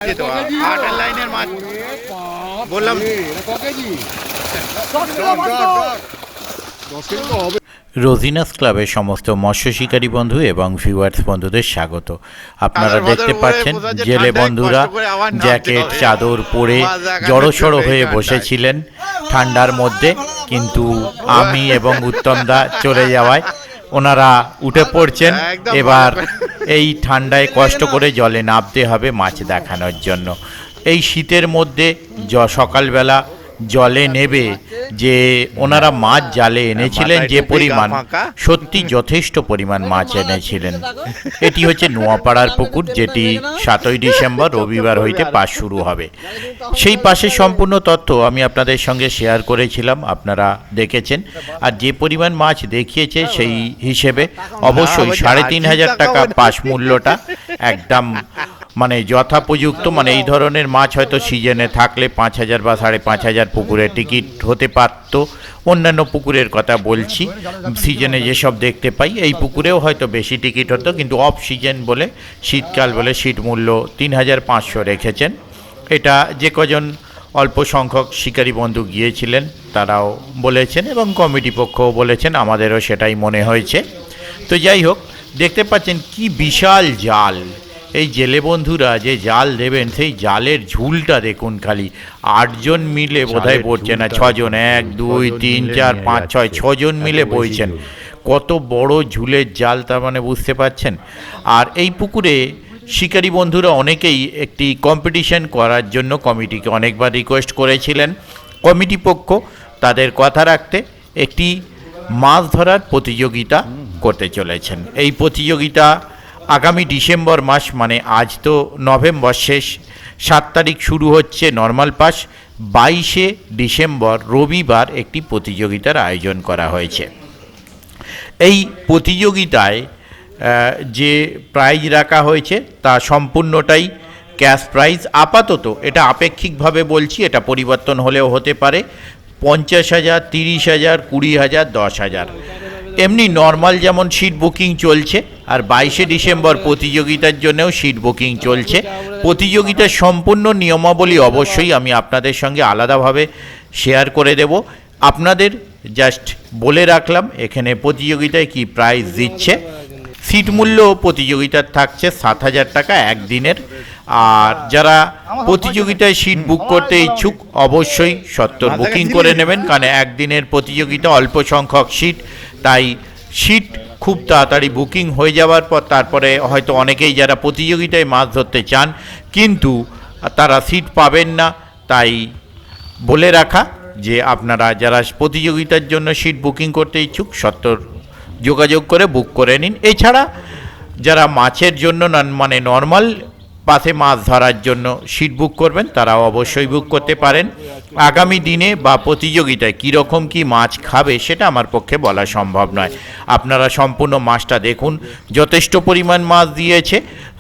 তো আটের লাইনের মাছ বললাম। রোজিনাস ক্লাবের সমস্ত মৎস্য শিকারী বন্ধু এবং ভিউয়ার্স বন্ধুদের স্বাগত। আপনারা দেখতে পাচ্ছেন জেলে বন্ধুরা জ্যাকেট চাদর পরে জড়সড়ো হয়ে বসেছিলেন ঠান্ডার মধ্যে, কিন্তু আমি এবং উত্তমদা চলে যাওয়ায় ওনারা উঠে পড়ছেন। এবার এই ঠান্ডায় কষ্ট করে জলে নামতে হবে মাছ দেখানোর জন্য। এই শীতের মধ্যে সকালবেলা জলে নেবে যে ওনারা মাছ জালে এনেছিলেন, যে পরিমাণ, সত্যি যথেষ্ট পরিমাণ মাছ এনেছিলেন। এটি হচ্ছে নোয়াপাড়ার পুকুর, যেটি 7ই ডিসেম্বর রবিবার হইতে পাস শুরু হবে। সেই পাশের সম্পূর্ণ তথ্য আমি আপনাদের সঙ্গে শেয়ার করেছিলাম, আপনারা দেখেছেন। আর যে পরিমাণ মাছ দেখিয়েছে সেই হিসেবে অবশ্যই 3,500 টাকা পাস মূল্যটা একদম মানে যথাপযুক্ত। মানে এই ধরনের মাছ হয়তো সিজনে থাকলে 5,000 বা 5,500 পুকুরের টিকিট হতে পারত। অন্যান্য পুকুরের কথা বলছি, সিজনে যেসব দেখতে পাই এই পুকুরেও হয়তো বেশি টিকিট হতো, কিন্তু অফ সিজন বলে, শীতকাল বলে সিট মূল্য 3,500 রেখেছেন। এটা যে কজন অল্প সংখ্যক শিকারী বন্ধু গিয়েছিলেন তারাও বলেছেন এবং কমিটি পক্ষও বলেছেন, আমাদেরও সেটাই মনে হয়েছে। তো যাই হোক, দেখতে পাচ্ছেন কি বিশাল জাল। এই জেলে বন্ধুরা যে জাল দেবেন সেই জালের ঝুলটা দেখুন, খালি 8 জন মিলে বোধহয় পড়ছে না, 6 জন, 1 2 3 4 5 6 জন মিলে বইছেন। কত বড় ঝুলের জাল, তার মানে বুঝতে পাচ্ছেন। আর এই পুকুরে শিকারী বন্ধুরা অনেকেই একটি কম্পিটিশন করার জন্য কমিটিকে অনেকবার রিকোয়েস্ট করেছিলেন। কমিটি পক্ষ তাদের কথা রাখতে একটি মাছ ধরার প্রতিযোগিতা করতে চলেছেন। এই প্রতিযোগিতা আগামী ডিসেম্বর মাস, মানে আজ তো নভেম্বর শেষ, 7 তারিখ শুরু হচ্ছে নর্মাল পাস। 22শে ডিসেম্বর রবিবার একটি প্রতিযোগিতার আয়োজন করা হয়েছে। এই প্রতিযোগিতায় যে প্রাইজ রাখা হয়েছে তা সম্পূর্ণটাই ক্যাশ প্রাইজ। আপাতত এটা আপেক্ষিকভাবে বলছি, এটা পরিবর্তন হলেও হতে পারে। 50,000, 30,000, 20,000, 10,000 এমনি নর্মাল যেমন সিট বুকিং চলছে, আর 22শে ডিসেম্বর প্রতিযোগিতার জন্যও সিট বুকিং চলছে। প্রতিযোগিতার সম্পূর্ণ নিয়মাবলী অবশ্যই আমি আপনাদের সঙ্গে আলাদাভাবে শেয়ার করে দেব। আপনাদের জাস্ট বলে রাখলাম এখানে প্রতিযোগিতায় কি প্রাইজ দিচ্ছে। সিট মূল্য প্রতিযোগিতার থাকছে 7,000 টাকা একদিনের। আর যারা প্রতিযোগিতায় সিট বুক করতে ইচ্ছুক অবশ্যই সত্তর বুকিং করে নেবেন, কারণ একদিনের প্রতিযোগিতা, অল্প সংখ্যক সিট, তাই সিট খুব তাড়াতাড়ি বুকিং হয়ে যাওয়ার পর তারপরে হয়তো অনেকেই যারা প্রতিযোগিতায় মাছ ধরতে চান কিন্তু তারা সিট পাবেন না, তাই বলে রাখা যে আপনারা যারা প্রতিযোগিতার জন্য সিট বুকিং করতে ইচ্ছুক সত্তর যোগাযোগ করে বুক করে নিন। এছাড়া যারা মাছের জন্য মানে নর্মাল পাশে মাছ ধরার জন্য সিট বুক করবেন তারাও অবশ্যই বুক করতে পারেন। আগামী দিনে বা প্রতিযোগিতায় কীরকম কী মাছ খাবে সেটা আমার পক্ষে বলা সম্ভব নয়। আপনারা সম্পূর্ণ মাছটা দেখুন, যথেষ্ট পরিমাণ মাছ দিয়েছে।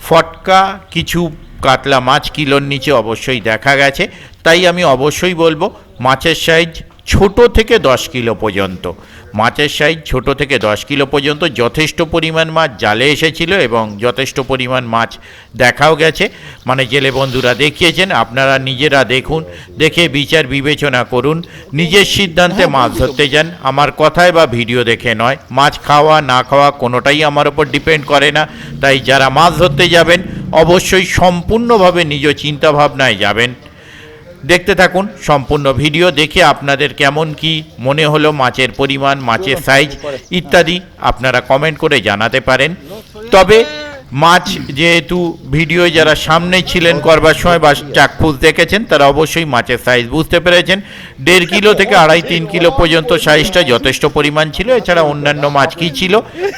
ফটকা কিছু কাতলা মাছ কিলোর নিচে অবশ্যই দেখা গেছে, তাই আমি অবশ্যই বলবো মাছের সাইজ ছোট থেকে 10 কিলো পর্যন্ত, মাছের সাইজ ছোট থেকে 10 কিলো পর্যন্ত যথেষ্ট পরিমাণ মাছ জালে এসেছিল এবং যথেষ্ট পরিমাণ মাছ দেখাও গেছে। মানে জেলে বন্ধুরা দেখিয়েছেন, আপনারা নিজেরা দেখুন, দেখে বিচার বিবেচনা করুন, নিজের সিদ্ধান্তে মাছ ধরতে যান। আমার কথায় বা ভিডিও দেখে নয়। মাছ খাওয়া না খাওয়া কোনোটাই আমার ওপর ডিপেন্ড করে না। তাই যারা মাছ ধরতে যাবেন অবশ্যই সম্পূর্ণভাবে নিজ চিন্তাভাবনায় যাবেন। দেখতে থাকুন সম্পূর্ণ ভিডিও, দেখে আপনাদের কেমন কি মনে হলো, মাছের পরিমাণ, মাছের সাইজ ইত্যাদি আপনারা কমেন্ট করে জানাতে পারেন। তবে মাছ যেহেতু ভিডিও যারা সামনে ছিলেন করবার সময় বা চাক্ষুষ দেখেছেন তারা অবশ্যই মাছের সাইজ বুঝতে পেরেছেন। 1.5 কিলো থেকে 2.5-3 কিলো পর্যন্ত সাইজটা যথেষ্ট পরিমাণ ছিল। এছাড়া অন্যান্য মাছ কী ছিল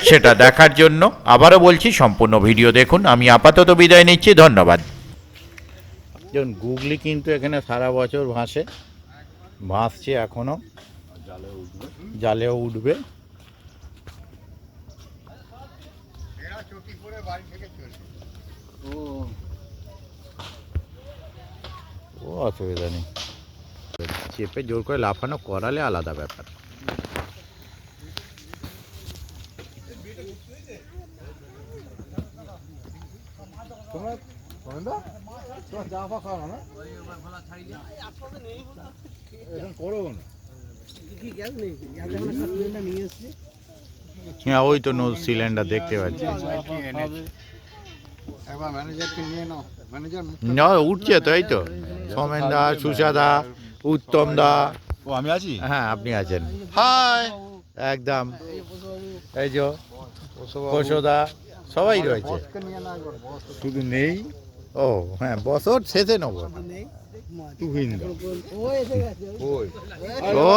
সেটা দেখার জন্য আবারও বলছি সম্পূর্ণ ভিডিও দেখুন। আমি আপাতত বিদায় নিচ্ছি, ধন্যবাদ। যেমন গুগলি কিন্তু এখানে সারা বছর ভাসছে এখনো, জালেও উঠবে। ও অসুবিধা নেই, চেপে জোর করে লাফানো করালে আলাদা ব্যাপার। তোমরা হ্যাঁ ওই তো নো সিলিন্ডার দেখতে পাচ্ছি। না উঠছে তো, এই তো সোমেন দা, সুষাদা, উত্তম দা। ও আমি আছি। হ্যাঁ আপনি আছেন। হাই একদম, এই যে কোষদা সবাই রয়েছে। শুধু নেই ও হ্যাঁ বছর শেষে নেব।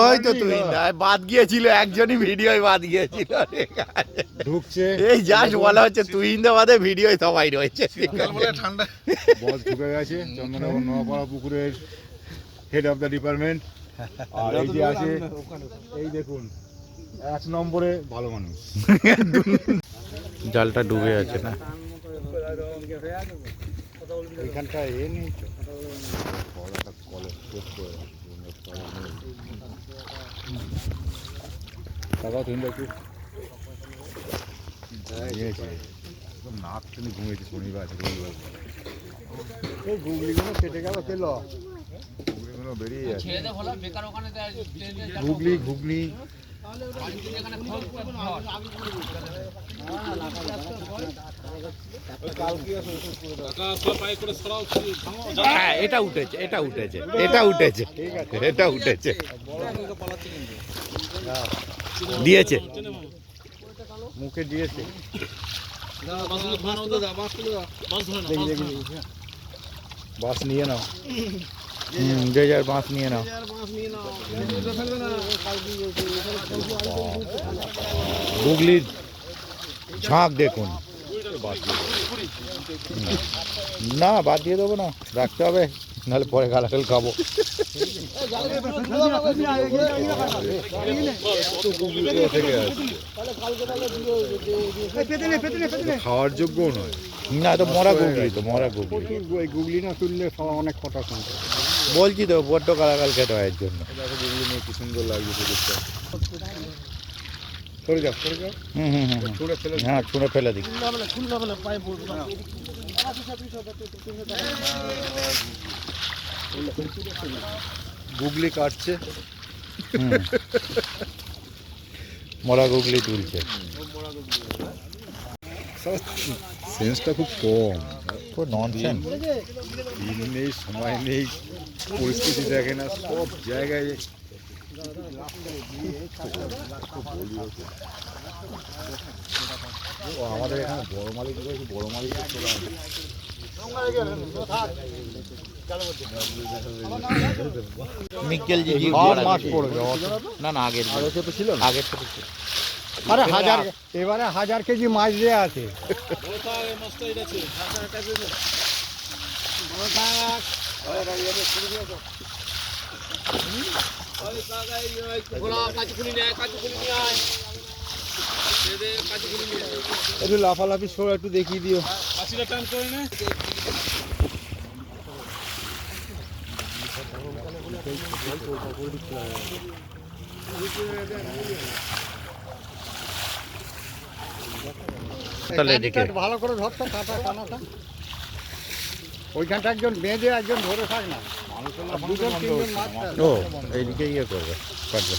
ওই তো তুই বাদ গিয়েছিল, একজনই ভিডিও বাদ গিয়েছিল, ঢুকছে। এই জাস্ট বলা হচ্ছে তুই বাদে ভিডিও সবাই রয়েছে। ঠান্ডা বস ঢুকে গেছে চন্দননগর নোয়াপাড়া পুকুরের হেড অফ দ্য ডিপার্টমেন্ট। আর এই যে আছে, এই দেখুন 1 নম্বরে ভালো মানুষ। জালটা ডুবে আছে না এখানটা এ নেই নাক টেনে ঘুমিয়েছে শনিবার রবিবার। গুগলিগুলো কেটে গেল পেল, গুগলিগুলো বেরিয়ে যাচ্ছে। গুগলি ঘুগনি হ্যাঁ এটা উঠেছে, এটা উঠেছে, এটা উঠেছে, এটা উঠেছে, দিয়েছে মুখে দিয়েছে। বাস নিয়ে নাও, যে যার বাঁশ নিয়ে নাও। গুগলির ঝাঁক দেখুন। না বাদ দিয়ে দেবো না, রাখতে হবে, নাহলে পরে গালাগাল খাবো। খাওয়ার যোগ্য নয়। না তো মরা গুগলি, তো মরা গুগলি। গুগলি না তুললে অনেক কথা শুনতে বলছি তো বড্ড গালাগাল খেতে হয় এর জন্য। গুগলি নিয়ে কি সুন্দর লাগছে দেখতে। সরে যাও, সরে যাও। ছুঁড়ে ফেলে, হ্যাঁ ছুঁড়ে ফেলে দিই। গুগলি কাটছে, মরা গুগলি তুলছে। সেন্সটা খুব কম। ননসেন্স। দিন নেই, সময় নেই, পরিস্থিতি দেখে না, সব জায়গায়। ও আমাদের এখানে বড় মালিক রয়েছে, বড় মালিক মিকেল জি মাছ পড়বে। না না আগের তো ছিল, আগের থেকে আরে এবারে 1000 কেজি মাছ দেওয়া আছে। একটু লাফালাফি শো একটু দেখিয়ে দিও। ভালো করে ধরতো কাটা কানাটা, ওইখানটা একজন বেঁধে একজন ধরে থাক না। ও এইদিকে ইয়ে করবে, কাটবে।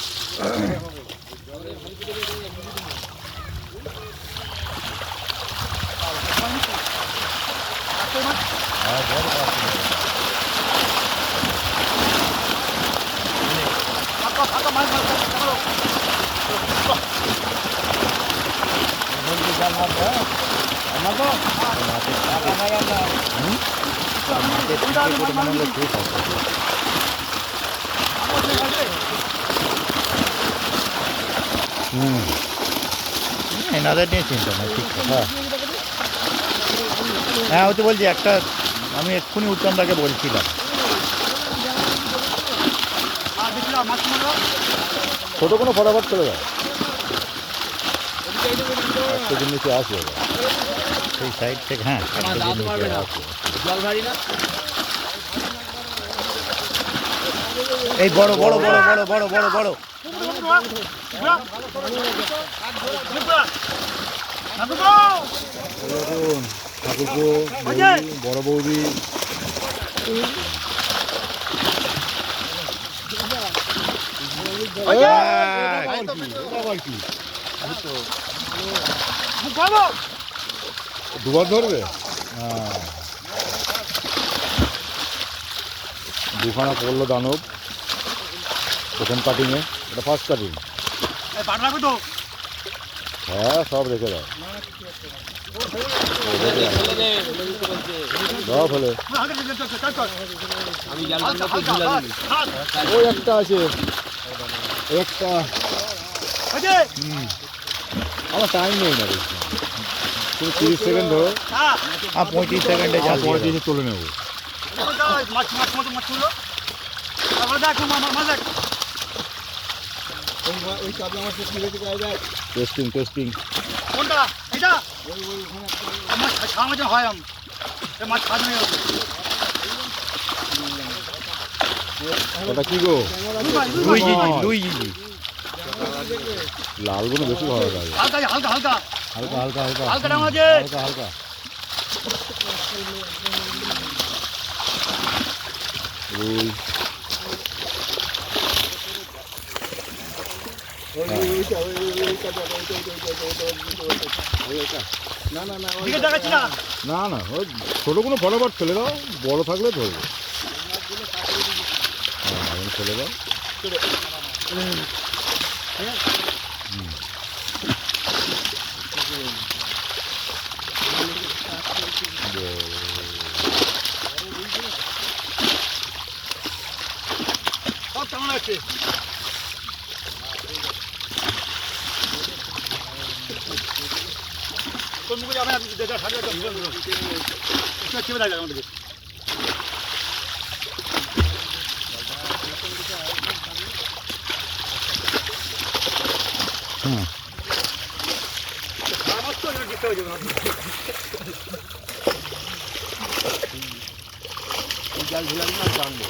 এনাদের নিয়ে চিন্তা না, ঠিক। হ্যাঁ হ্যাঁ ওই তো বলছি একটা, আমি এক্ষুনি উত্তমদাকে বলছিলাম। ছোট কোনো ফটাফট চলে যায়, একটা জিনিসে আসে সেই সাইড থেকে। হ্যাঁ এই বড় বড় বড় বড় বড় বড় বড় ঠাকুরপো, বড় বৌদি আবার কি দুবার ধরবে? হ্যাঁ, দুখানা পড়লো দানব প্রথম কাটিংয়ে। এটা ফার্স্ট কাটিং। হ্যাঁ, সব রেখে দাও। দাও ফেলে। ওই একটা আছে, একটা। আমার টাইম নেই না, তুমি 30 সেকেন্ড ধরো। 35 সেকেন্ডে পরে দিয়ে তুলে নেবো। Testing testing. ওটা কি গো? দুই জিজি। লালগুলো বেশি ভালো লাগে। হালকা হালকা হালকা হালকা হালকা হালকা হালকা দাম আছে। হালকা হালকা। রুই না না, ওই ছোটোগুলো ফটাফট ফেলে দাও, বড় থাকলে ধরবে। হ্যাঁ, ফেলে দাও। কেমন আছে? তোর মুখে যাবে যেটা সাড়ে চেপে থাকে আমাদেরকে। জাল ঝুলাবি না জানবো,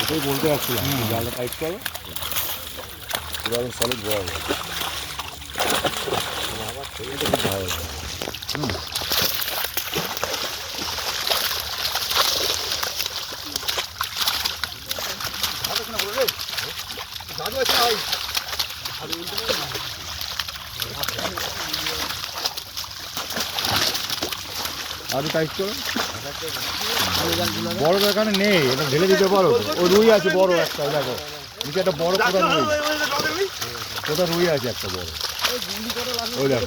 এটাই বলতে যাচ্ছিলাম। জালটা টাইট করো, পুরো একদম সলিড বড় হবে। এটা খুব ভালো লাগে। আরো টাইট করো। বড় এখানে নেই, এটা ঢেলে দিতে পারো। ওই রুই আছে বড় একটা, দেখো নিচে একটা বড় কোথা রুই, কোথা রুই আছে একটা বড়। ওই দেখো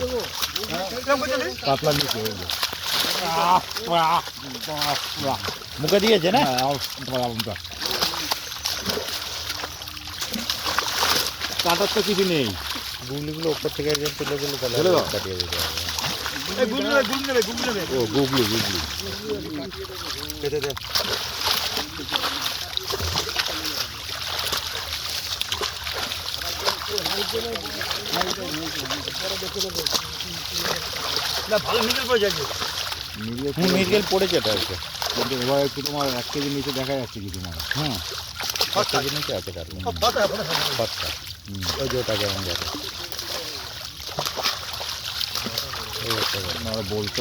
পাতলা নিচে। মুখে দিয়েছে না? কাটার তো কিছু নেই। গুগলিগুলো উপর থেকে তুলে দিলে ফেলে তাহলে দাও। কাটিয়ে দিতে হবে। ও গুগলি গুগলি। ভালো মিডল পড়ে যাচ্ছে। মিরগেল পড়েছে এটা আছে। কিন্তু এবার একটু তোমার 1 কেজি নিচে দেখা যাচ্ছে কিছু না। হুম, 1 কেজি নিচে আছে তার ফটকা। ওই যে ওটা যেমন যাবে বলতে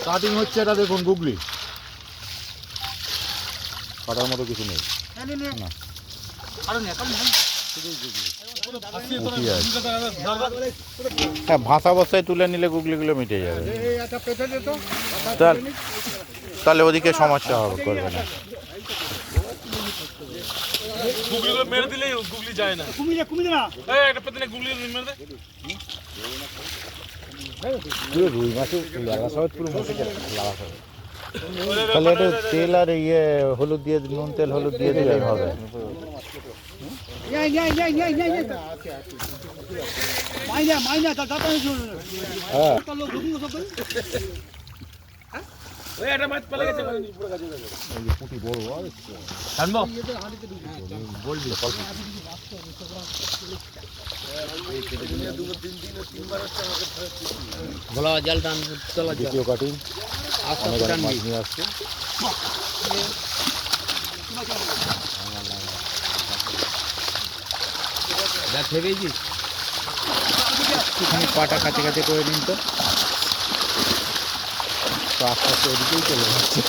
কাটিং হচ্ছে এটা দেখুন, গুগলি কাটার মতো কিছু নেই। হ্যাঁ, ভাষা অবস্থায় তুলে নিলে গুগলিগুলো মিটে যাবে। তাহলে ওদিকে সমস্যা হবে, করবে না। গুগলিগুলো মেরে দিলেই গুগলি যায় না। কুমিয়ে না একটা পেতে গুগলি মেরে দে। পুরো রুই মাছের লাগা সব পুরো মুখে লাগা সব। তাহলে একটু তেল আর হলুদ দিয়ে, নুন তেল হলুদ দিয়ে দিলেই হবে। হ্যাঁ, ওই একটা মাছ পালা গেছে পুরো কাছে যাবে। এই যে পুঁটি বড় আর জানবো বলবি কল্প। ভোলা জাল টান চলা দ্বিতীয় কাটিং অনেক অনেক মাছ নিয়ে আসছে। একটুখানি পাটা কাছে কাছে করে নিন তো আস্তে আস্তে ওদিকেই চলে যাচ্ছে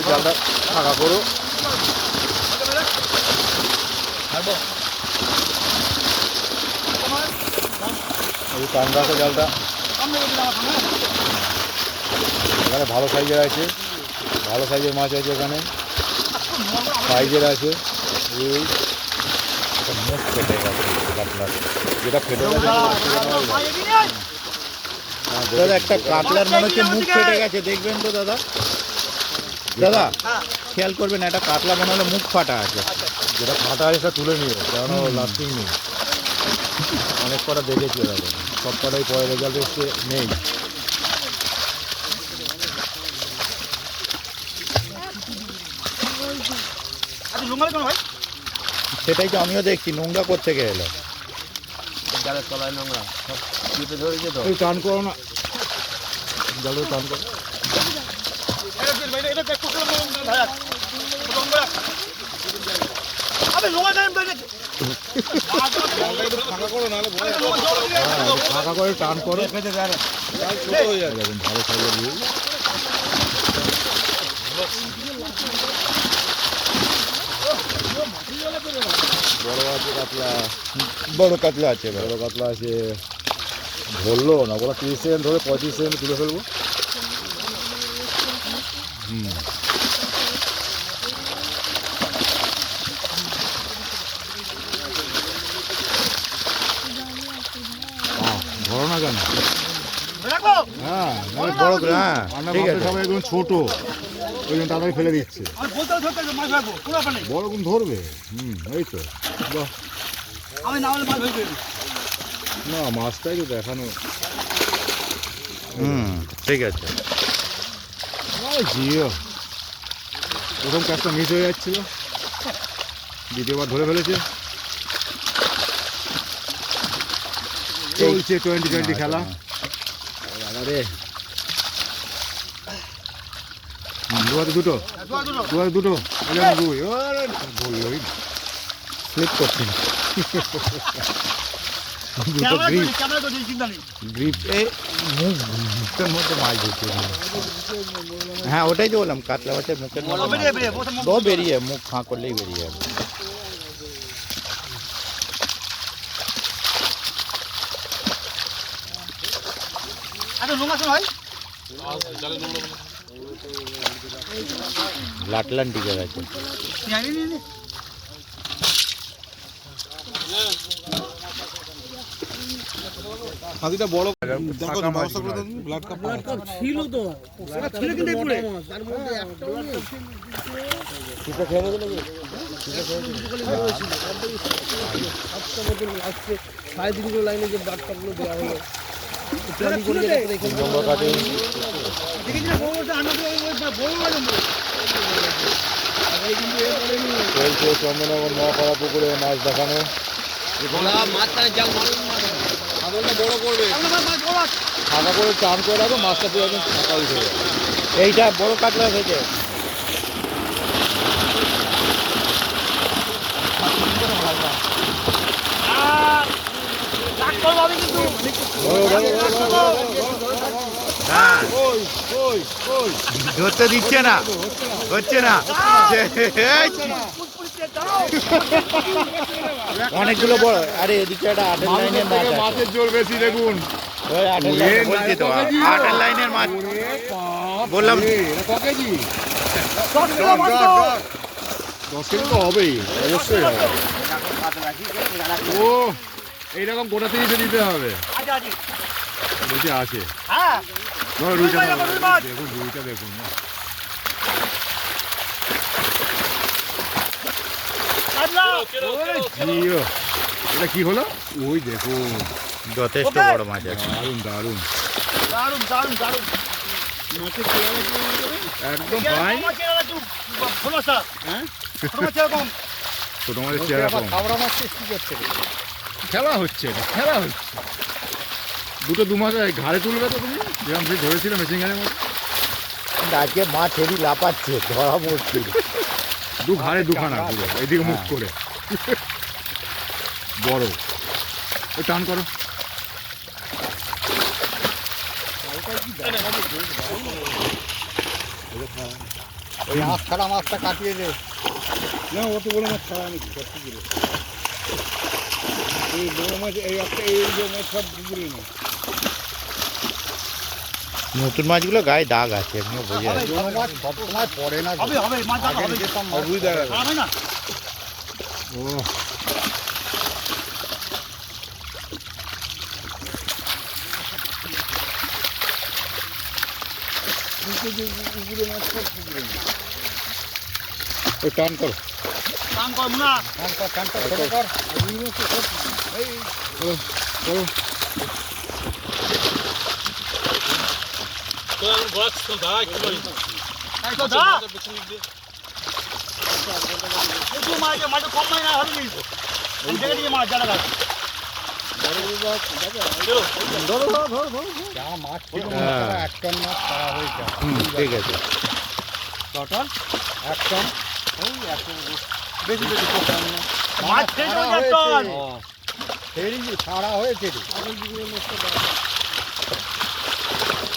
জালটা ফাঁকা করো টান রাখো জালটা এখানে ভালো সাইজের আছে ভালো সাইজের মাছ আছে এখানে সাইজের আছে এই মুখ ফেটে গেছে কাতলার যেটা ফেটে গেছে দাদা একটা কাতলার মনে হচ্ছে মুখ ফেটে গেছে দেখবেন তো দাদা দাদা খেয়াল করবেন একটা কাতলা মনে হলে মুখ ফাটা আছে যেটা ফাটা আছে সেটা তুলে নিও কারণ লাস্টিং নেই অনেক কটা দেখেছি এরকম সব কটাই পরে রেজাল্ট এসে নেই সেটাই তো আমিও দেখছি নোংরা করতে গেলে জালের তলায় নোংরা সব চিপে ধরেছে তো টান করো না জলে টান করো ফাঁকা করে টান করো ভালো সাইজের দিয়ে বড় আছে কাতলা বড় কাতলা আছে বড় কাতলা আছে ধরলো না ওরা 30 সেকেন্ড ধরে 35 সেকেন্ড তুলে ফেলবো ধরো না কেন হ্যাঁ বড় হ্যাঁ ঠিক আছে সবাই একদম ছোট ওই জন্য তাড়াতাড়ি ফেলে দিচ্ছে বড় কোন ধরবে এই তো বাহ না মাছটাই তো দেখানো ঠিক আছে জিও প্রথম কাজটা মিস হয়ে যাচ্ছিল দ্বিতীয়বার ধরে ফেলেছে চলছে 2020 খেলা আরে দুটো বললোই স্লিপ করছি গ্রিপে মুখের মধ্যে মাছ ধরছে হ্যাঁ ওটাই তো বললাম কাতলা মাছের মুখের মধ্যে বেরিয়ে মুখ ফাঁ করলেই বেরিয়ে যাবে লাটলান টিকে গেছে হাতিটা বড় ছিল তো ছিল কিন্তু তার মধ্যে একটা 3.5 কিলো লাইনে যে ব্লাড কাপগুলো দেওয়া হলো চন্দননগর নোয়াপাড়া পুকুরে মাছ দেখানো ফাঁকা করে চান করে রাখো মাছটা তুই একদম ফাঁকা উঠে যাবে এইটা বড় কাতলা থেকে ধরতে দিচ্ছে না হচ্ছে না অনেকগুলো বড় আরে এদিকে একটা 8 লাইনের মাছ মাছের জোর বেশি দেখুন বলছি তো 8 লাইনের মাছ বললাম 10 কেজি তো হবেই অবশ্যই হবে ও এইরকম গোটা তিরিশে দিতে হবে বলছি আছে দেখুন রুইটা দেখুন এটা কি হলো ওই দেখুন যথেষ্ট বড় মাছ আছে দারুণ একদম ফাইন ছোট মাছের চেহারা কম খেলা হচ্ছে দু মাছ ঘাড়ে তুলবে তো তুমি যেরকম সে ধরেছিল মেশিন গানের মধ্যে আজকে মাছ হেরি লাপাচ্ছে ধরা মুশকিল ঘাড়ে দুখানা পুরো এদিকে মুখ করে বড়। ওই টান করো। ওই আঁশ ছাড়া মাছটা কাটিয়ে দে। না অত বড় মাছ ছাড়া আমি এই বড় মাছ এই একটা এই যে মাছ সব পুকুরে না। নতুন মাছগুলো গায়ে দাগ আছে, এমনিও বোঝা যায়। বড় মাছ সবসময় পড়ে না। হবে হবে মাছ হবে বুঝতে পারবে। হবে না ও ওই টান করো। কাম কর মুনা টান কর ছোট কর। এই করো করো। এই তো দা একটু মাছ মাছ কম নাই না হবে নি এই জায়গা দিয়ে মাছ জানা গেছে যা মাছ ছিল এক টন মাছ ছাড়া হয়েছে। ঠিক আছে। টোটাল এক টন। ওই এক বেশি বেশি মাছ শেষ হয়ে যায় টন ছাড়া হয়েছে।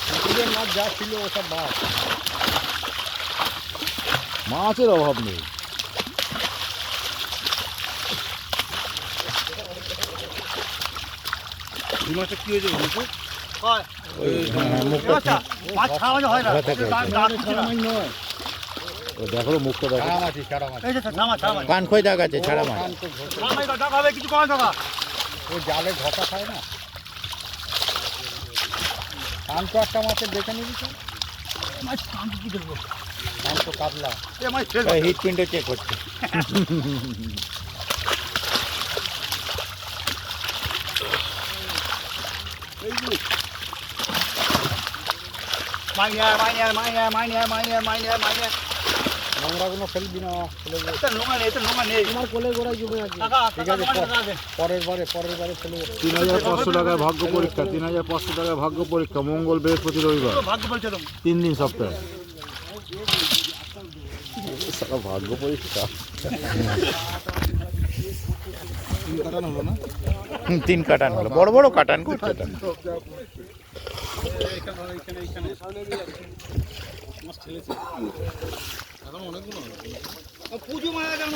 পুকুরের মাছ যা ছিল ওসব মাছ। মাছের অভাব নেই। মাছটা কি হয়েছে হয় মুখটা মাছ ছাড়া হয় না দেখো মুখটা দেখো। এই যে ছাড়া মাছ কান খোয় দাগ আছে, ছাড়া মাছ। টাকা হবে কিছু কম টাকা ও জালে ঘটা খায় না। কান তো একটা মাছের দেখে নিবি তো। মাছ কাম কি করবো কান তো কাতলা। এই মাছ শেষ হিট প্রিন্টও চেক করছে। নোংরাগুলো ফেলবি না। ফেলে দে। তোমার কোলের গোড়ায় জমে আছে ঠিক আছে পরের বারে ফেলে 3500 টাকায় ভাগ্য পরীক্ষা। 3500 টাকায় ভাগ্য পরীক্ষা। মঙ্গল বৃহস্পতি রবিবার ভাগ্য বলছে তো 3 দিন সপ্তাহে। সারা ভাগ্য পরীক্ষা। 3 কাটান হলো, বড় বড় কাটান করছে এটা। পুজো মারা কেন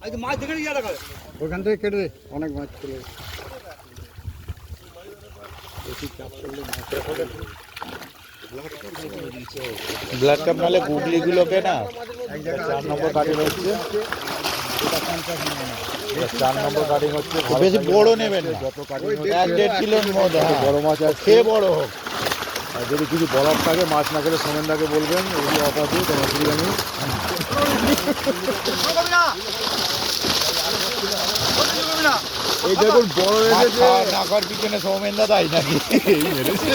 আজ মাছ দেখে নিয়ে যা ওখান থেকে কেটে দে, অনেক মাছ চলে। ব্লাড কাপ নালে গুগলিগুলোকে না 4 নম্বর কাটিং হচ্ছে। 4 নম্বর কাটিং হচ্ছে। বেশি বড় নেবেন না, যত কাটিং 1-1.5 কিলোর মধ্যে। বড় মাছ আছে। খেয়ে বড় হোক। আর যদি কিছু বলার থাকে মাছ না খেলে সোমেনদাকে বলবেন, ওগুলো অফ আছে, কোনো অসুবিধা নেই। এই দেখুন বড় এসেছে। না করার পিছনে সৌমেনদা দাই নাকি? এই মেরেছে।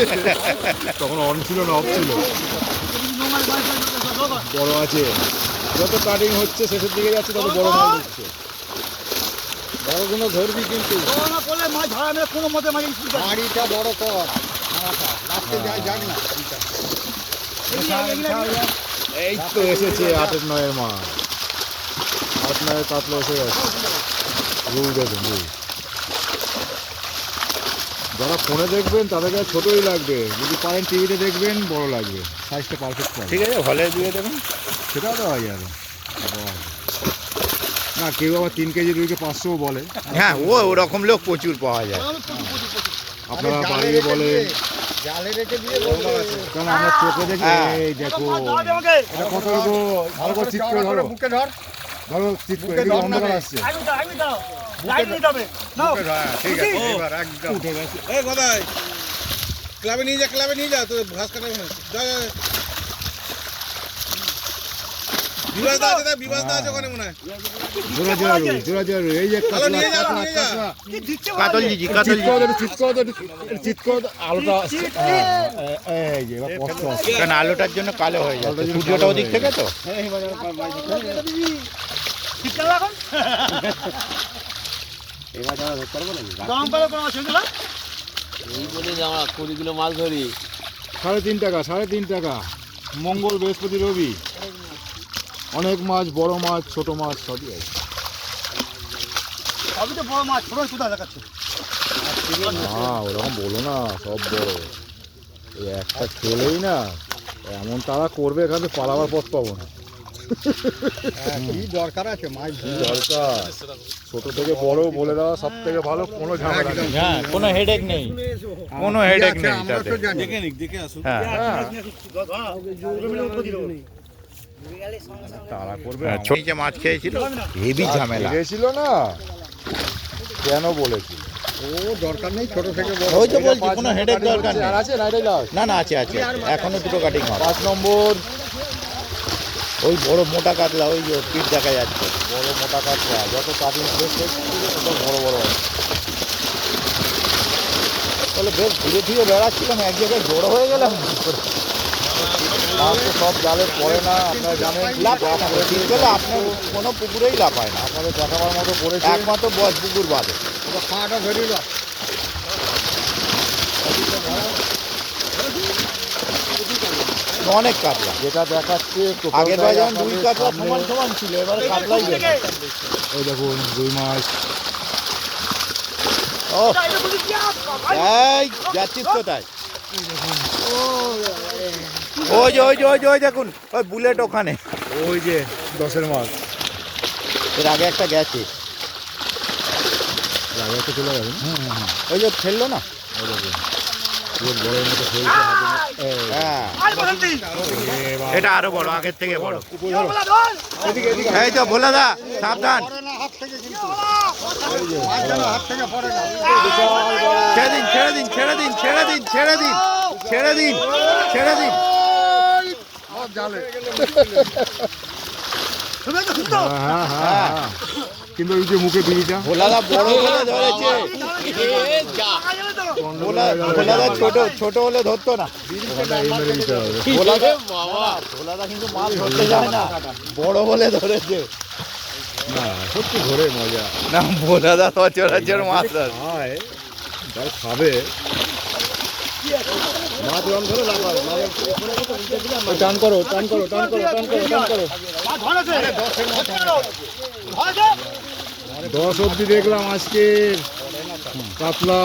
তখন অন ছিল না, অফ ছিল। বড় আছে। যত কাটিং হচ্ছে শেষের দিকে যাচ্ছে তত বড় মাছ হচ্ছে। বড়গুলো ধরবি কিন্তু। মাছ ধরা নেই কোনো মতে মাছ হাঁড়িটা বড় কর। লাস্টে যাক না। এই তো এসেছে 8-9 মাছ। 8-9 কাতলা এসে গেছে। রুই দেখুন রুই। যারা ফোনে দেখবেন তাদের কাছে ছোটই লাগবে, যদি পারেন টিভিতে দেখবেন বড় লাগবে। সাইজটা পারফেক্ট পাবে। ঠিক আছে, হলে দিয়ে দেবেন। সেটাও দেওয়া যাবে। না কেউ আবার 3 কেজি রুইকে 500 বলে। হ্যাঁ, ওরকম লোক প্রচুর পাওয়া যায়। আপনারা বাড়িয়ে বলেন জালে রেখে দিয়ে কেন আমরা চোখে দেখি। এই দেখো এটা কত রকম। ভালো করে চিট করে ধরো। মুখে ধর ধরো চিট করে। এদিকে অন্ধকার আসছে। আমি দাও লাইট নিতে হবে নাও ঠিক আছে এবার একদম উঠে গেছে। এই গদাই ক্লাবে নিয়ে যা তো ঘাস কাটাবে না। যা বিবাস দা আছে ওখানে মনে হয়। জোড়া রুই। এই যে চলো নিয়ে যা কি দিচ্ছে কাতল জিজি, কাতল চিট করে আলোটা। এই যে এবার কষ্ট আছে। কারণ আলোটার জন্য কালো হয়ে যাচ্ছে, সূর্যটা ওদিক থেকে তো। শীতকাল এখন এবার যারা ধরতে পারবো না। গরম পালে কোনো অসুবিধা না এই বলে যে আমরা 20 কিলো মাছ ধরি। 3.5 টাকা 3.5 টাকা। মঙ্গল বৃহস্পতি রবি। অনেক মাছ, বড় মাছ, ছোট মাছ সবই আছে। সবই তো বড় মাছ, ছোট কোথায় দেখাচ্ছে? না ওরকম বলো না, সব বড়। এই একটা খেলেই না এমন তারা করবে, এখানে পালাবার পথ পাবো না। কি দরকার আছে মাছ? দরকার ছোট থেকে বড় বলে দেওয়া সব থেকে ভালো, কোনো ঝামেলা নেই। হ্যাঁ, কোনো হেডেক নেই, কোনো হেডেক নেই তাতে। দেখে নিক, দেখে আসুন। হ্যাঁ, তারা করবে ছোট যে মাছ খেয়েছিল হেভি ঝামেলা। গেছিল না কেন বলেছি, ও দরকার নেই, ছোট থেকে বড়। ওই তো বলছি কোনো হেডেক দরকার নেই। আর আছে নাইটাই লাস্ট না না, আছে আছে, এখনো দুটো কাটিং হবে। 5 নম্বর ওই বড় মোটা কাতলা, ওই যে পিঠ দেখা যাচ্ছে। বড় মোটা কাটরা, যত কাটিং শেষ তত বড় বড় হয়। তাহলে বেশ ঘুরে ফিরে বেড়াচ্ছিলাম, এক জায়গায় জড়ো হয়ে গেলাম। মাছ তো সব জালে পড়ে না, আপনারা জানেন। লাফায় না, শীতকালে আপনার কোনো পুকুরেই লাফায় না, আপনাদের দেখাবার মতো করেছে। একমাত্র বজ পুকুর বাদে। পাটা ধরিল। অনেক কাতলা। যেটা দেখাচ্ছে আগের বার যেমন দুই কাতলা সমান সমান ছিল, এবারে কাতলাই বেশি। ওই দেখুন রুই মাছ। ও এই যাচ্ছিস কোথায়? ওই যে ওই যে ওই যে ওই দেখুন, ওই বুলেট ওখানে। ওই যে 10-এর মাছ এর আগে একটা গেছে, লাগে তো চলে যাবে। ওই যে ফেললো না। ওই দেখুন পুরো বড়ের মতো হয়েছে হাতে। হ্যাঁ, এটা আরো বড়, আগের থেকে বড়। এদিকে এদিকে এই তো ভোলা দা, সাবধান। ছেড়ে দিন ছেড়ে দিন ছেড়ে দিন ছেড়ে দিন ছেড়ে দিন ছেড়ে দিন ছেড়ে দিন। হ্যাঁ হ্যাঁ হ্যাঁ, কিন্তু ওই যে মুখে বিড়িটা ভোলা দা বড় বলে ধরেছে, ভোলা দা ছোট ছোট হলে ধরতো না। এই মেরে দিতে হবে। ভোলা দা কিন্তু মাছ ধরতে যায় না, বড় বলে ধরেছে। না সত্যি ধরে মজা না, ভোলা দা সচরাচর মাছ ধরে। খায়, যারা খাবে মাছ রং ধরে লাগাবে। টান করো টান করো টান করো টান করো টান করো। 10 অব্দি দেখলাম আজকে কাতলা,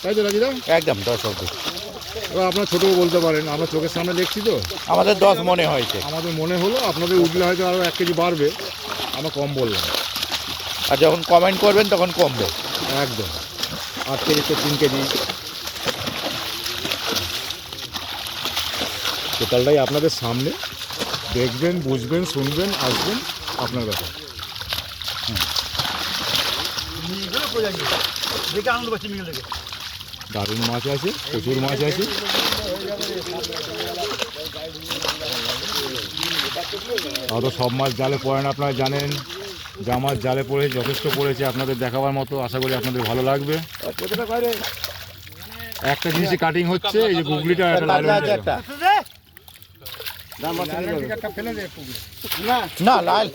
তাই তো রাজিদা? একদম 10 অব্দি। এবার আপনারা ছোটও বলতে পারেন, আমরা চোখের সামনে দেখছি তো, আমাদের 10 মনে হয়েছে, আমাদের মনে হলো। আপনাদের উঠলে হয়তো আরও 1 কেজি বাড়বে, আমরা কম বললাম। আর যখন কমেন্ট করবেন তখন কমবে। একদম 8 কেজি তো 3 কেজি, টোটালটাই আপনাদের সামনে। দেখবেন, বুঝবেন, শুনবেন, আসবেন, আপনার ব্যাপার। দেখে আনন্দ পাচ্ছি মিল থেকে। দারুণ মাছ আছে, প্রচুর মাছ আছে। হয়তো সব মাছ জালে পড়ে না, আপনারা জানেন। যা মাছ জালে পড়েছে যথেষ্ট পড়েছে, আপনাদের দেখাবার মতো। আশা করি আপনাদের ভালো লাগবে। একটা জিনিসই কাটিং হচ্ছে, এই যে গুগলিটা একটা লাইলন আছে একটা। একটা ফেলে দে না লাল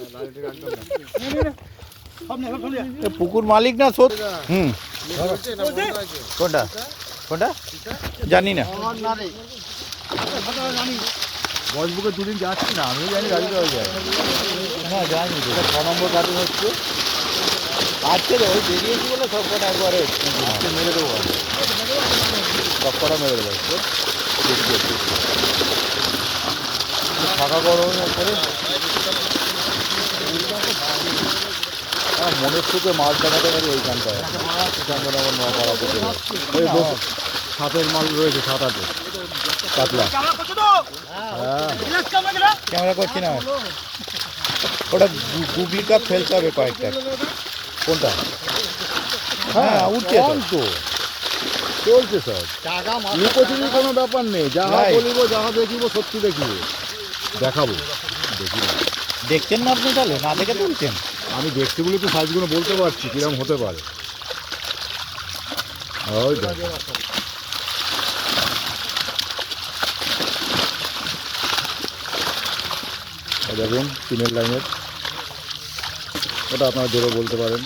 এ পুকুর মালিক না সত। হুম, কোনটা কোনটা জানি না। বজবুকে দুদিন যাচ্ছি না, আমিও জানি গাড়িটা হয়ে যায়। হ্যাঁ জানি, 6 নম্বর কাটিং হচ্ছে, আজকে ওই বেরিয়েছি বলে সব কটা একবারে মেরে দেবো, সব কটা মেরে দেবো। ফাঁকা গরমের উপরে মনের থেকে মাছ দেখাতে পারি ওইখানটায়। এখানটায় আমার নপাড়া থেকে ওই সাতের মাল রয়েছে, 7-8 কাতলা। হ্যাঁ ক্যামেরা করছি না, ওটা গুগলি কাপ ফেলতে হবে কয়েকটা। কোনটা? হ্যাঁ উঠছে তো। তো চলছে সব, লুকোচুরির কোনো ব্যাপার নেই। যাহা Right. বলিব, যাহা দেখিব, সত্যি দেখিব, দেখাবো। দেখি না, দেখছেন না আপনি, তাহলে না দেখে তুলছেন। আমি দেখছি বলে তো সাইজগুলো বলতে পারছি কিরম হতে পারে। ওই দেখো, দেখুন 3-এর লাইনের, ওটা আপনারা জোরে বলতে পারেন।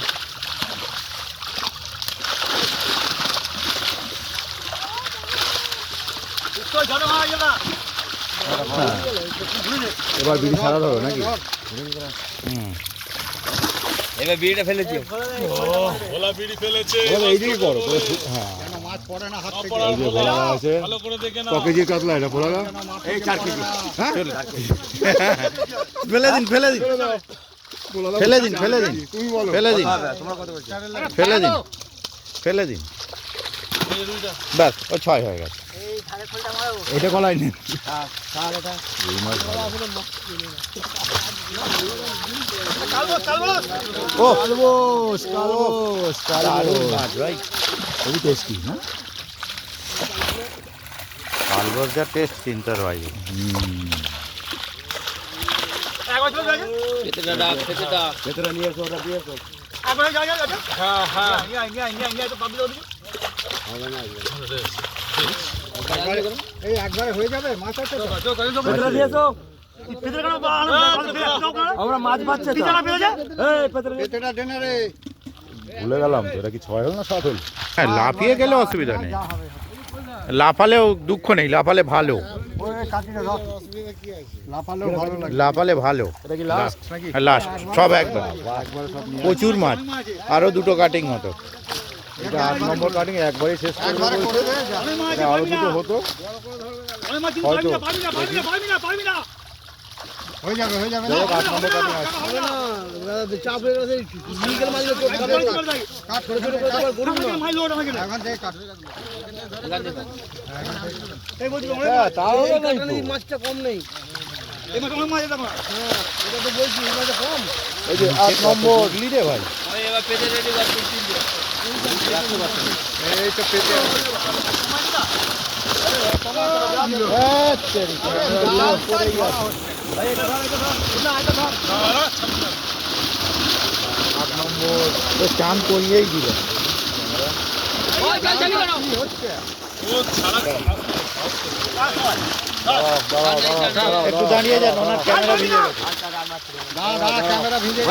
এবার বিড়ি ছাড়া ধরো নাকি? হুম, এবার বিড়িটা ফেলেছি ভোলা বিড়ি ফেলেছে বলো এইদিকে করো হ্যাঁ মাছ পড়ে না হাত এই যে ভোলা আছে ভালো করে দেখে না ক কেজি কাতলা এটা ভোলাটা এই 4 কেজি হ্যাঁ ফেলে দিন ফেলে দিন ভোলাটা ফেলে দিন ফেলে দিন তুমি বলো ফেলে দিন তোমরা কত বলছো ফেলে দিন ফেলে দিন ব্যাস ও 6 হয়ে গেছে এটা কলাই নেই ও কালবোস কালবোস দারুণ মাছ ভাই খুবই টেস্টি না কালবস যা টেস্ট চিন্তার বাইরে পেটেটা ডাক পেটেটা ভেতরে নিয়ে এসো ওটা দিয়ে এসো হ্যাঁ হ্যাঁ এই একবারে হয়ে যাবে মাছ আছে তো পেটেটা দিয়ে এসো আমরা মাছ পাচ্ছি তো এই পেটটা টেনে রে ভুলে গেলাম তো এটা কি 6 হল না 7 হল হ্যাঁ লাফিয়ে গেলে অসুবিধা নেই লাফালেও দুঃখ নেই লাফালে ভালো লাফালেও ভালো লাগে লাফালে ভালো এটা কি লাস্ট নাকি লাস্ট সব একবার একবারে সব নিয়ে প্রচুর মাছ আরো দুটো কাটিং হতো এটা 8 নম্বর কাটিং একবারই শেষ করে দেবো এটা আরো দুটো হতো হয়তো হয়ে যাবে না 8 নম্বর কাটিং আছে চাপ হয়ে গেছে নিকেল মাছ কাট ছোট ছোট করে আবার গরু না এখন থেকে কাট হ্যাঁ তাও নাই মাছটা কম নেই এই যে 8 নম্বর রে ভাই এবার পেটে রেডি কর এই তো পেটে চান করিয়েই দিল একটু দাঁড়িয়ে যান ওনার ক্যামেরা ভিজে গেছে ক্যামেরা ভিজে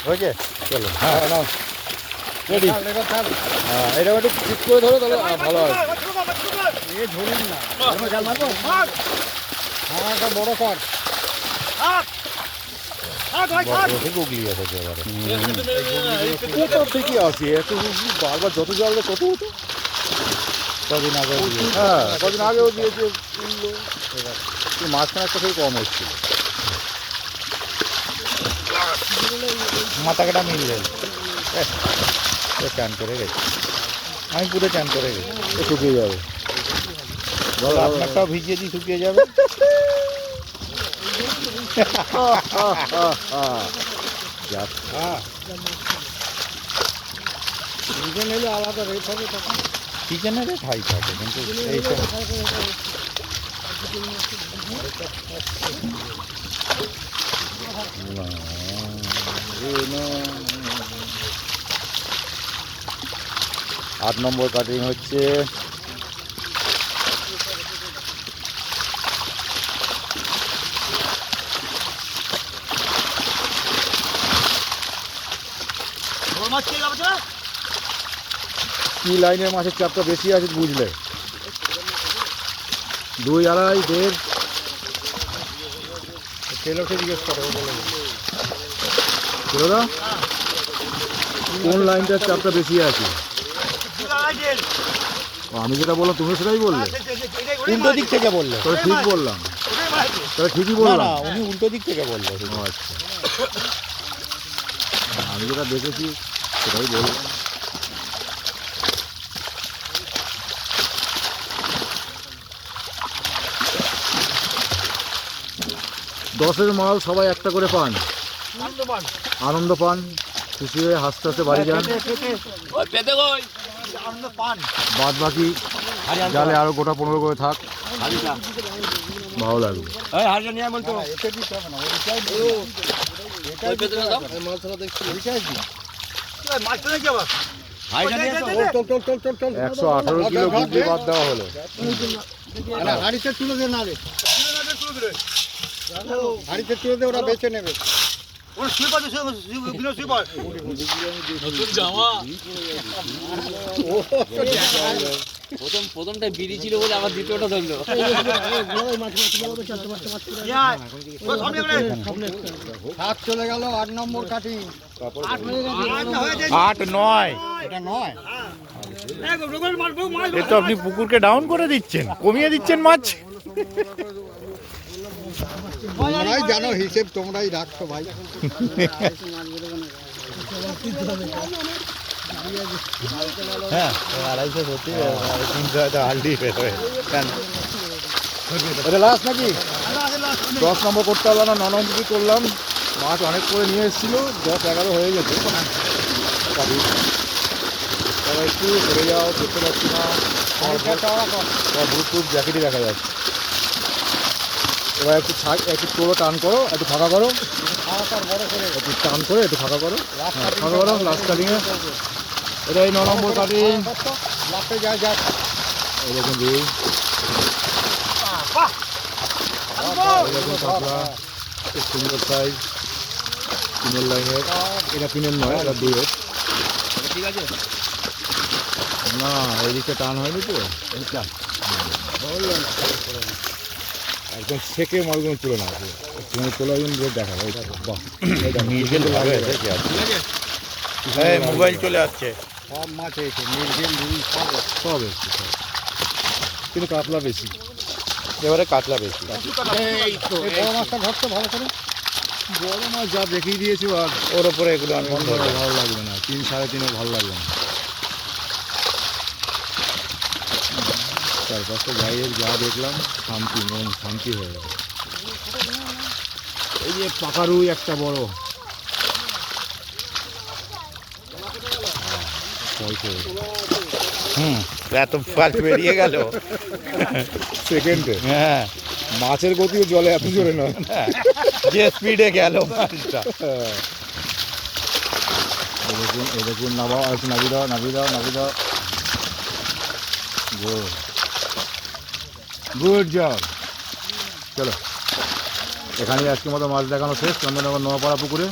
হয়েছে চলো হ্যাঁ নাও রেডি হ্যাঁ এটা একটু ঠিক করে ধরো তাহলে ভালো হবে হ্যাঁ একটা বড় কাঠ গুগলি আছে একেবারে কোথা থেকে আসি এত বারবার যত জল দেয় তত হতো কদিন আগে হ্যাঁ কদিন আগেও দিয়েছে মাঝখানে একটা থেকে কম হচ্ছিল মাথা কাটা মিললে চান করে গেছে আমি পুরো চান করে গেছি শুকিয়ে যাবে আপনারটাও ভিজিয়ে দিই শুকিয়ে যাবে আলাদা রেট হবে তখন চিকেনের রেট হাই থাকে কিন্তু এই সব 8 নম্বর কাটিং হচ্ছে কি লাইনের মাছের চাপটা বেশি আছে বুঝলে 2 2.5 1.5 তেলকে জিজ্ঞেস করো বলো কোন লাইনটার চাপটা বেশি আছে আমি যেটা বললাম তুমি সেটাই বললে উল্টো দিক থেকে বললো তাহলে ঠিক বললাম তাহলে ঠিকই না বললাম না উনি উল্টো দিক থেকে বললো ও আচ্ছা আমি যেটা দেখেছি সেটাই বললাম দশের মাল সবাই একটা করে পান আনন্দ পান খুশি হয়ে হাসতে হাসতে বাড়ি যান বাদ বাকি জালে আরো গোটা 15 করে থাক ভালো লাগবে একশো 18 কিলো বুদ্ধি বাদ দেওয়া হলো হাড়িতে তুলে দে না রে হাড়িতে তুলে দে ওরা বেছে নেবে ওরা সুইপার সুইপার জামা প্রথমটা বিড়ি ছিল বলে আবার দ্বিতীয়টা ধরলো। হাত চলে গেল 8 নম্বর কাটি। 8, 9। এটা 9। এ তো আপনি পুকুরকে ডাউন করে দিচ্ছেন, কমিয়ে দিচ্ছেন মাছ। তোমরাই জানো হিসেব, তোমরাই রাখছো ভাই। হ্যাঁ 250 সত্যি, 300 হয়তো হালদি বেরোয়। এটা লাস্ট নাকি? 10 নম্বর করতে হলো না, 9 নম্বর করলাম। মাছ অনেক করে নিয়ে এসেছিল, 10-11 হয়ে গেছে। তবে একটু ঘুরে যাও, দেখতে পাচ্ছি না। ব্লুটুথ জ্যাকেটই দেখা যাচ্ছে। এবার একটু তোলো, টান করো, একটু ফাঁকা করো, একটু টান করে একটু ফাঁকা করো, ফাঁকা করো লাস্ট কাটিংয়ে। এটা এই 9 নম্বর কাটিং। এই দেখুন রুই, এই দেখুন কাতলা, খুব সুন্দর সাইজ, পিনের লাইনের। এটা পিনের নয়, এটা দুয়ের। ঠিক আছে, না এদিকে টান হয়নি তো, একদম সেকে মালগুলো তুলে না, তুমি তোলা দেখা যায়। বাহ, মির্গেল ভালো আছে কি আছে? এই মোবাইল চলে আসছে। সব মাছ এসে মির্গেল রুই সব এসছে সব, কিন্তু কাতলা বেশি। এবারে কাতলা বেশি। এই বড় মাছটা ধরতো ভালো করে, বড় মাছ যা দেখিয়ে দিয়েছি, আর ওর ওপরে এগুলো আমি ভালো লাগবে না, 3, 3.5 ভালো লাগবে না। চারপাশটা গাইয়ের যা দেখলাম, শান্তি, মন শান্তি হয়ে গেল। এই যে পাকা রুই একটা বড়, এত মাছ বেরিয়ে গেল সেকেন্ডে। হ্যাঁ, মাছের গতিও জলে এত জোরে নয়, যে স্পিডে গেল মাছটা। এই দেখুন নামাও, আর একটু নামিয়ে দাও, নামিয়ে দাও, নামিয়ে দাও। Good, good job. চলো, এখানেই আজকের মতো মাছ দেখানো শেষ চন্দননগর নোয়াপাড়া পুকুরে।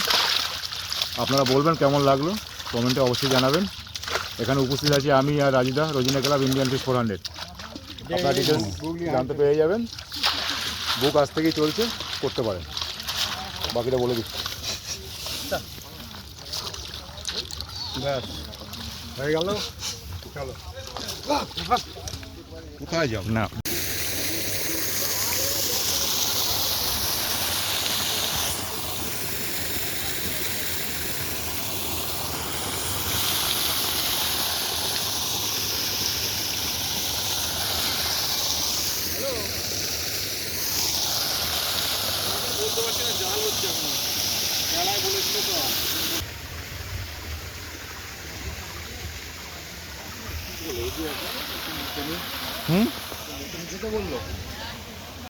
আপনারা বলবেন কেমন লাগলো, কমেন্টে অবশ্যই জানাবেন। এখানে উপস্থিত আছি আমি আর Rajida, Rozina club, Indian fish 400। আপনারা ডিটেলস জানতে পেরে যাবেন। বুক আজ থেকেই চলছে, করতে পারেন। বাকিটা বলে দিচ্ছি। ব্যাস হয়ে গেল, চলো। কোথায় যাও না? হুম,